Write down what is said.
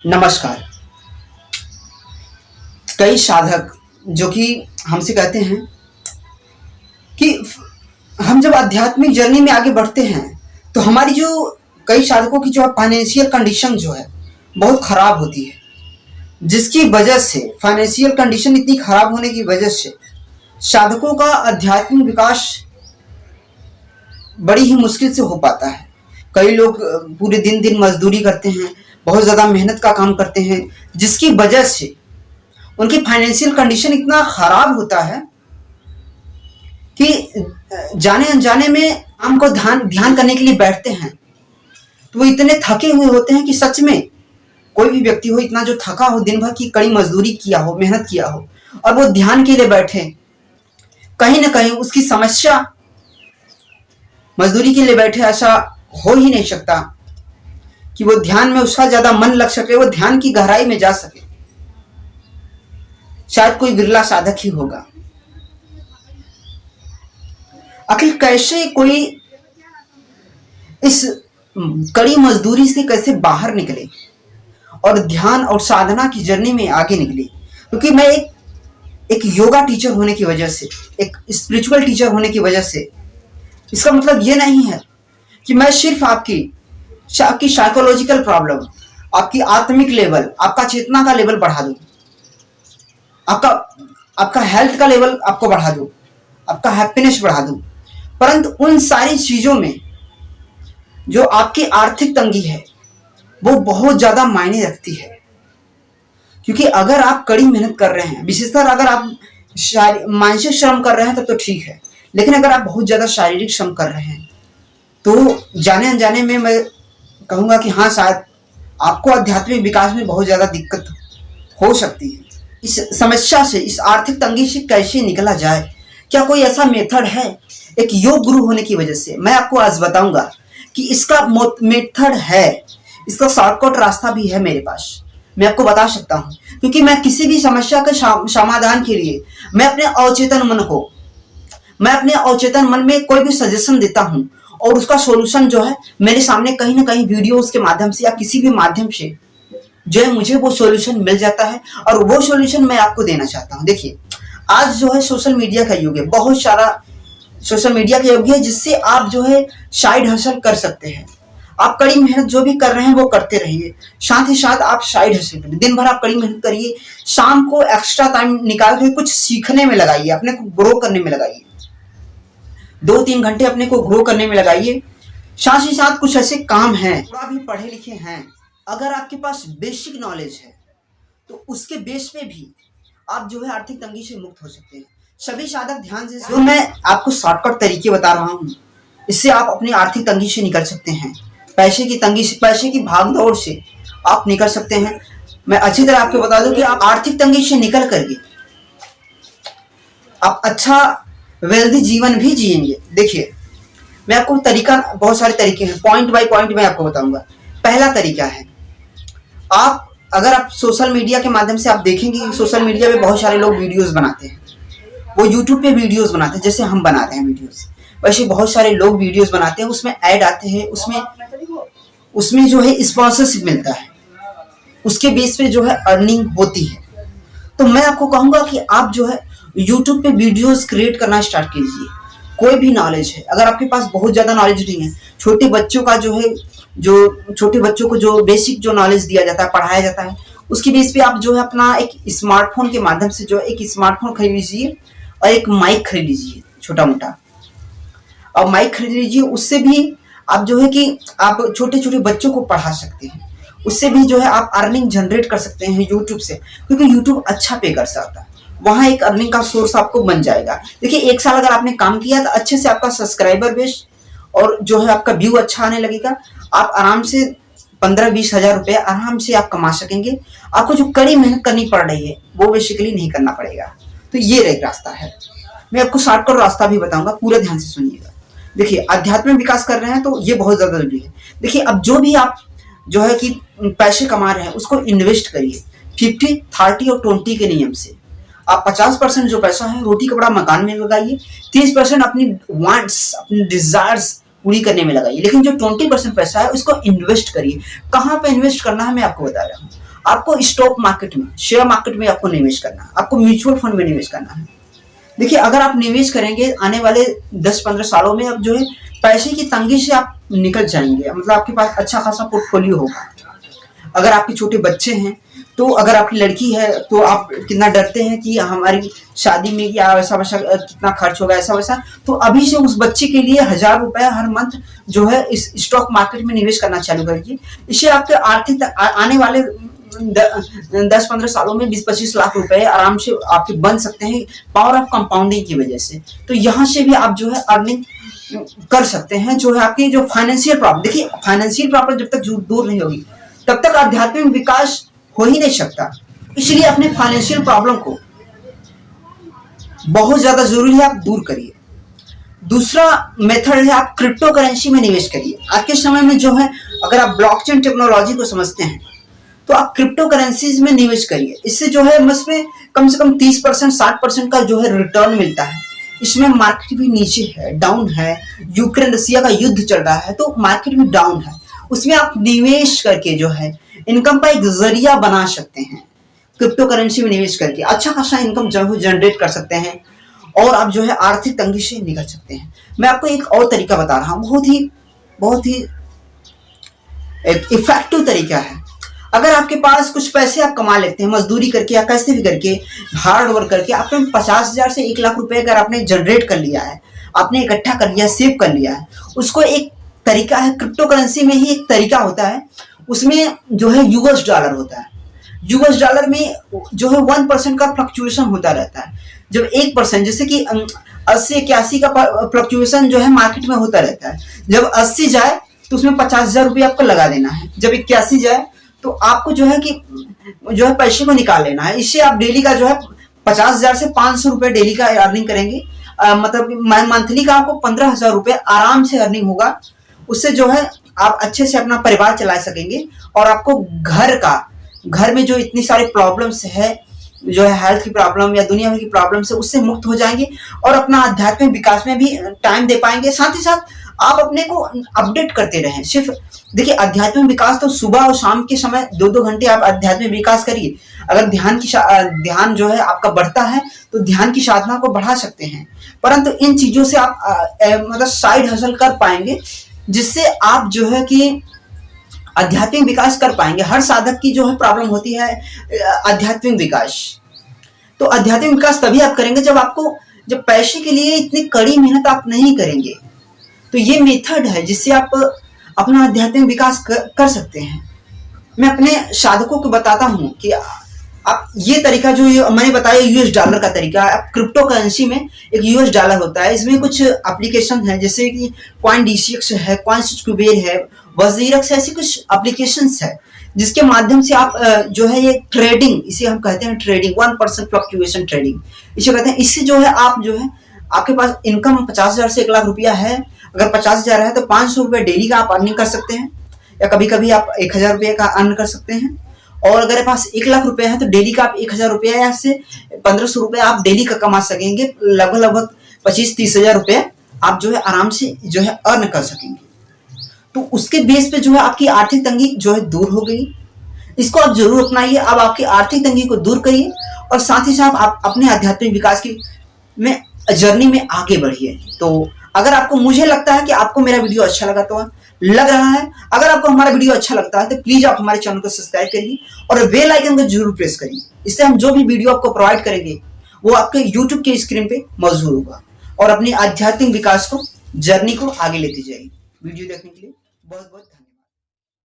नमस्कार। कई साधक जो कि हमसे कहते हैं कि हम जब आध्यात्मिक जर्नी में आगे बढ़ते हैं तो हमारी जो कई साधकों की जो फाइनेंशियल कंडीशन जो है बहुत ख़राब होती है, जिसकी वजह से फाइनेंशियल कंडीशन इतनी ख़राब होने की वजह से साधकों का आध्यात्मिक विकास बड़ी ही मुश्किल से हो पाता है। कई लोग पूरे दिन दिन मजदूरी करते हैं, बहुत ज़्यादा मेहनत का काम करते हैं, जिसकी वजह से उनकी फाइनेंशियल कंडीशन इतना ख़राब होता है कि जाने अनजाने में हमको ध्यान करने के लिए बैठते हैं तो वो इतने थके हुए होते हैं कि सच में कोई भी व्यक्ति हो इतना जो थका हो, दिन भर की कड़ी मजदूरी किया हो, मेहनत किया हो और वो ध्यान के लिए बैठे, कहीं ना कहीं उसकी समस्या मजदूरी के लिए बैठे ऐसा हो ही नहीं सकता कि वो ध्यान में उसका ज्यादा मन लग सके, वो ध्यान की गहराई में जा सके। शायद कोई विरला साधक ही होगा। आखिर कैसे कोई इस कड़ी मजदूरी से कैसे बाहर निकले और ध्यान और साधना की जर्नी में आगे निकले? क्योंकि मैं एक योगा टीचर होने की वजह से, एक स्पिरिचुअल टीचर होने की वजह से, इसका मतलब ये नहीं है कि मैं सिर्फ आपकी साइकोलॉजिकल प्रॉब्लम, आपकी आत्मिक लेवल, आपका चेतना का लेवल बढ़ा दूं, आपका हेल्थ का लेवल आपको बढ़ा दूं, आपका हैप्पीनेस बढ़ा दूं, परंतु उन सारी चीजों में जो आपकी आर्थिक तंगी है वो बहुत ज्यादा मायने रखती है। क्योंकि अगर आप कड़ी मेहनत कर रहे हैं, विशेषकर अगर आप मानसिक श्रम कर रहे हैं तब तो ठीक है, लेकिन अगर आप बहुत ज्यादा शारीरिक श्रम कर रहे हैं तो जाने अनजाने में मैं कहूंगा कि हाँ, शायद आपको आध्यात्मिक विकास में बहुत ज्यादा दिक्कत हो सकती है। इस समस्या से, इस आर्थिक तंगी से कैसे निकला जाए? क्या कोई ऐसा मेथड है? एक योग गुरु होने की वजह से मैं आपको आज बताऊंगा कि इसका मेथड है, इसका शॉर्टकट रास्ता भी है मेरे पास। मैं आपको बता सकता हूं, क्योंकि मैं किसी भी समस्या के समाधान के लिए मैं अपने अवचेतन मन में कोई भी सजेशन देता हूं और उसका सॉल्यूशन जो है मेरे सामने कहीं ना कहीं वीडियोस के माध्यम से या किसी भी माध्यम से जो है मुझे वो सॉल्यूशन मिल जाता है और वो सॉल्यूशन मैं आपको देना चाहता हूं। देखिए, आज जो है सोशल मीडिया का युग है, बहुत सारा सोशल मीडिया का युग है जिससे आप जो है साइड हसल कर सकते हैं। आप कड़ी मेहनत जो भी कर रहे हैं वो करते रहिए, साथ ही साथ आप साइड हसल करिए। दिन भर आप कड़ी मेहनत करिए, शाम को एक्स्ट्रा टाइम निकाल के कुछ सीखने में लगाइए, अपने को ग्रो करने में लगाइए, 2-3 घंटे अपने को ग्रो करने में लगाइए। साथ ही साथ कुछ ऐसे काम हैं, थोड़ा भी पढ़े लिखे हैं, अगर आपके पास बेसिक नॉलेज है तो उसके बेस पे भी आप जो है आर्थिक तंगी से मुक्त हो सकते हैं। सभी साधक ध्यान से, जो मैं आपको शॉर्टकट तरीके बता रहा हूँ, इससे आप अपनी आर्थिक तंगी से निकल सकते हैं। पैसे की तंगी से, पैसे की भागदौड़ से आप निकल सकते हैं। मैं अच्छी तरह आपको बता दूं कि आप आर्थिक तंगी से निकल करके आप अच्छा वेल्दी जीवन भी जिएंगे। देखिए, मैं आपको तरीका, बहुत सारे तरीके हैं, पॉइंट बाय पॉइंट मैं आपको बताऊंगा। पहला तरीका है, अगर आप सोशल मीडिया के माध्यम से आप देखेंगे कि सोशल मीडिया पे बहुत सारे लोग वीडियोस बनाते हैं, वो यूट्यूब पे वीडियोस बनाते हैं, जैसे हम बनाते हैं वीडियोस, वैसे बहुत सारे लोग वीडियोस बनाते हैं, उसमें ऐड आते हैं, उसमें जो है स्पॉन्सरशिप मिलता है, उसके बेस पे जो है अर्निंग होती है। तो मैं आपको कहूंगा कि आप जो है यूट्यूब पे वीडियोस क्रिएट करना स्टार्ट कीजिए। कोई भी नॉलेज है, अगर आपके पास बहुत ज्यादा नॉलेज नहीं है, छोटे बच्चों का जो है, जो छोटे बच्चों को जो बेसिक जो नॉलेज दिया जाता है, पढ़ाया जाता है, उसके बेस पे आप जो है अपना एक स्मार्टफोन के माध्यम से जो एक स्मार्टफोन खरीद लीजिए और एक माइक खरीद लीजिए, छोटा मोटा, और माइक खरीद लीजिए। उससे भी आप जो है कि आप छोटे छोटे बच्चों को पढ़ा सकते हैं, उससे भी जो है आप अर्निंग जनरेट कर सकते हैं यूट्यूब से, क्योंकि यूट्यूब अच्छा पे कर सकता है, वहां एक अर्निंग का सोर्स आपको बन जाएगा। देखिए, 1 साल अगर आपने काम किया तो अच्छे से आपका सब्सक्राइबर बेस और जो है आपका व्यू अच्छा आने लगेगा। आप आराम से 15-20 हजार रुपये आराम से आप कमा सकेंगे। आपको जो कड़ी मेहनत करनी पड़ रही है वो बेसिकली नहीं करना पड़ेगा। तो ये एक रास्ता है। मैं आपको शॉर्टकट रास्ता भी बताऊंगा, पूरे ध्यान से सुनिएगा। देखिए, आध्यात्मिक विकास कर रहे हैं तो ये बहुत ज्यादा जरूरी है। देखिए, अब जो भी आप जो है कि पैसे कमा रहे हैं उसको इन्वेस्ट करिए 50, 30 और 20 के नियम से। आप 50% जो पैसा है रोटी कपड़ा मकान में लगाइए, 30% अपनी वांट्स, अपनी डिजायर्स पूरी करने में लगाइए, लेकिन जो 20% पैसा है उसको इन्वेस्ट करिए। कहाँ पे इन्वेस्ट करना है मैं आपको बता रहा हूँ। आपको स्टॉक मार्केट में, शेयर मार्केट में आपको निवेश करना है, आपको म्यूचुअल फंड में निवेश करना है। देखिए अगर आप निवेश करेंगे आने वाले 10-15 सालों में, अब जो है पैसे की तंगी से आप निकल जाएंगे, मतलब आपके पास अच्छा खासा पोर्टफोलियो होगा। अगर आपके छोटे बच्चे हैं, तो अगर आपकी लड़की है तो आप कितना डरते हैं कि हमारी शादी में या ऐसा वैसा कितना खर्च होगा, ऐसा वैसा, तो अभी से उस बच्चे के लिए 1000 रुपया हर मंथ जो है इस स्टॉक मार्केट में निवेश करना चालू करिए। इससे आपके आर्थिक आने वाले 10-15 सालों में 20-25 लाख रुपए आराम से आपके बन सकते हैं, पावर ऑफ कंपाउंडिंग की वजह से। तो यहाँ से भी आप जो है अर्निंग कर सकते हैं। जो है आपकी जो फाइनेंशियल प्रॉब्लम, देखिए फाइनेंशियल प्रॉब्लम जब तक दूर नहीं होगी तब तक आध्यात्मिक विकास हो ही नहीं सकता। इसलिए अपने फाइनेंशियल प्रॉब्लम को बहुत ज्यादा जरूरी है आप दूर करिए। दूसरा मेथड है आप क्रिप्टो करेंसी में निवेश करिए। आज के समय में जो है अगर आप ब्लॉकचेन टेक्नोलॉजी को समझते हैं तो आप क्रिप्टो करेंसीज में निवेश करिए। इससे जो है इसमें कम से कम 30% 60% का जो है रिटर्न मिलता है। इसमें मार्केट भी नीचे है, डाउन है, यूक्रेन रसिया का युद्ध चल रहा है तो मार्केट भी डाउन है। उसमें आप निवेश करके जो है इनकम का एक जरिया बना सकते हैं। क्रिप्टो करेंसी में निवेश करके अच्छा खासा इनकम जो है जनरेट कर सकते हैं और आप जो है आर्थिक तंगी से निकल सकते हैं। मैं आपको एक और तरीका बता रहा हूँ, बहुत ही एक इफेक्टिव तरीका है। अगर आपके पास कुछ पैसे आप कमा लेते हैं मजदूरी करके या कैसे भी करके, हार्ड वर्क करके, आपने 50,000 से 1 लाख रुपए अगर आपने जनरेट कर लिया है, आपने इकट्ठा कर लिया, सेव कर लिया है, उसको एक तरीका है, क्रिप्टो करेंसी में ही एक तरीका होता है, उसमें जो है यूएस डॉलर होता है। यूएस डॉलर में जो है 1% का फ्लक्चुएशन होता रहता है। जब 1% जैसे कि 80-81 का फ्लक्चुएशन जो है मार्केट में होता रहता है। जब 80 जाए तो उसमें 50,000 रुपये आपको लगा देना है। जब 81 जाए तो आपको जो है कि जो है पैसे को निकाल लेना है। इससे आप डेली का जो है 50,000 से 500 रुपये डेली का अर्निंग करेंगे। मतलब मंथली का आपको 15,000 रुपये आराम से अर्निंग होगा। उससे जो है आप अच्छे से अपना परिवार चला सकेंगे और आपको घर में जो इतनी सारी प्रॉब्लम्स है, जो है हेल्थ की प्रॉब्लम या दुनिया भर की प्रॉब्लम से, उससे मुक्त हो जाएंगे और अपना आध्यात्मिक विकास में भी टाइम दे पाएंगे। साथ ही साथ आप अपने को अपडेट करते रहें। सिर्फ देखिए आध्यात्मिक विकास तो सुबह और शाम के समय 2-2 घंटे आप आध्यात्मिक विकास करिए। अगर ध्यान जो है आपका बढ़ता है तो ध्यान की साधना को बढ़ा सकते हैं। परंतु इन चीजों से आप मतलब साइड हसल कर पाएंगे, जिससे आप जो है कि आध्यात्मिक विकास कर पाएंगे। हर साधक की जो है प्रॉब्लम होती है आध्यात्मिक विकास। तो आध्यात्मिक विकास तभी आप करेंगे जब पैसे के लिए इतनी कड़ी मेहनत आप नहीं करेंगे। तो ये मेथड है जिससे आप अपना आध्यात्मिक विकास कर सकते हैं। मैं अपने साधकों को बताता हूँ कि आप ये तरीका जो मैंने बताया यूएस डॉलर का तरीका, आप क्रिप्टो करेंसी में एक यूएस डॉलर होता है, इसमें कुछ एप्लीकेशन है जैसे कि CoinDCX है, CoinSquare है, वजीरक्स, ऐसी कुछ एप्लीकेशंस है जिसके माध्यम से आप जो है ये ट्रेडिंग, इसे हम कहते हैं ट्रेडिंग, 1% फ्लक्चुएशन ट्रेडिंग इसे कहते हैं। इससे जो है आप जो है आपके पास इनकम 50,000 से 1 लाख रुपया है, अगर 50,000 है तो 500 रुपये डेली का आप अर्निंग कर सकते हैं, या कभी कभी आप 1,000 रुपये का अर्न कर सकते हैं। और अगर आपके पास 1 लाख रुपया है तो डेली का आप 1,000 रुपया या से 1,500 रुपये आप डेली का कमा सकेंगे। लगभग 25-30 हजार रुपये आप जो है आराम से जो है अर्न कर सकेंगे। तो उसके बेस पे जो है आपकी आर्थिक तंगी जो है दूर हो गई। इसको आप जरूर अपनाइए। अब आपकी आर्थिक तंगी को दूर करिए और साथ ही साथ आप अपने आध्यात्मिक विकास की में जर्नी में आगे बढ़िए। तो अगर आपको, मुझे लगता है कि आपको मेरा वीडियो अच्छा लगा, तो लग रहा है, अगर आपको हमारा वीडियो अच्छा लगता है तो प्लीज आप हमारे चैनल को सब्सक्राइब करिए और बेल आइकन को जरूर प्रेस करिए। इससे हम जो भी वीडियो आपको प्रोवाइड करेंगे वो आपके यूट्यूब के स्क्रीन पे मौजूद होगा और अपनी आध्यात्मिक विकास को, जर्नी को आगे लेती जाएगी। वीडियो देखने के लिए बहुत बहुत धन्यवाद।